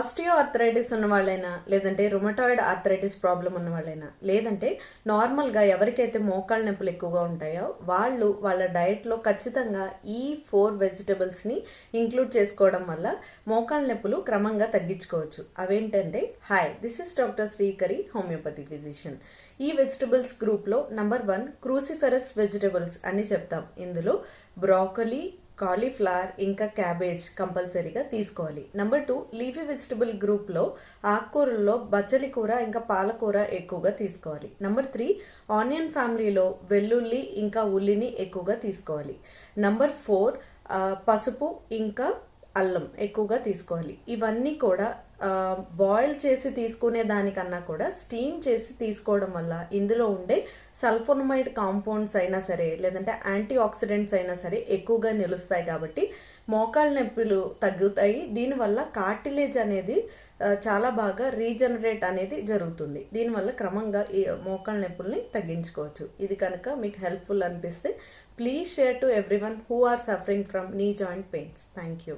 Osteo arthritis ఉన్న వాళ్ళైనా, లేదంటే రుమటాయిడ్ ఆర్థరైటిస్ ప్రాబ్లం ఉన్న వాళ్ళైనా, లేదంటే నార్మల్గా ఎవరికైతే మోకాళ్ళ నొప్పులు ఎక్కువగా ఉంటాయో వాళ్ళు వాళ్ళ డయట్లో ఖచ్చితంగా ఈ 4 వెజిటబుల్స్ని ఇంక్లూడ్ చేసుకోవడం వల్ల మోకాళ్ళ నొప్పులు క్రమంగా తగ్గించుకోవచ్చు. అవేంటంటే, hi, this is doctor Srikari, homeopathy physician. ఈ వెజిటబుల్స్ గ్రూప్లో నంబర్ 1 క్రూసిఫెరస్ వెజిటబుల్స్ అని చెప్తాం. ఇందులో బ్రాకలీ, కాలీఫ్లవర్ ఇంకా క్యాబేజ్ కంపల్సరీగా తీసుకోవాలి. నంబర్ 2 లీఫీ వెజిటబుల్ గ్రూప్లో ఆకుకూరల్లో బచ్చలి కూర ఇంకా పాలకూర ఎక్కువగా తీసుకోవాలి. నంబర్ 3 ఆనియన్ ఫ్యామిలీలో వెల్లుల్లి ఇంకా ఉల్లిని ఎక్కువగా తీసుకోవాలి. నంబర్ 4 పసుపు ఇంకా అల్లం ఎక్కువగా తీసుకోవాలి. ఇవన్నీ కూడా బాయిల్ చేసి తీసుకునే దానికన్నా కూడా స్టీమ్ చేసి తీసుకోవడం వల్ల ఇందులో ఉండే సల్ఫోనమైడ్ కాంపౌండ్స్ అయినా సరే, లేదంటే యాంటీ ఆక్సిడెంట్స్ అయినా సరే ఎక్కువగా నిలుస్తాయి. కాబట్టి మోకాళ్ళ నొప్పులు తగ్గుతాయి. దీనివల్ల కార్టిలేజ్ అనేది చాలా బాగా రీజనరేట్ అనేది జరుగుతుంది. దీనివల్ల క్రమంగా ఈ మోకాళ్ళ నొప్పుల్ని తగ్గించుకోవచ్చు. ఇది కనుక మీకు హెల్ప్ఫుల్ అనిపిస్తే please share to everyone who are suffering from knee joint pains. Thank you.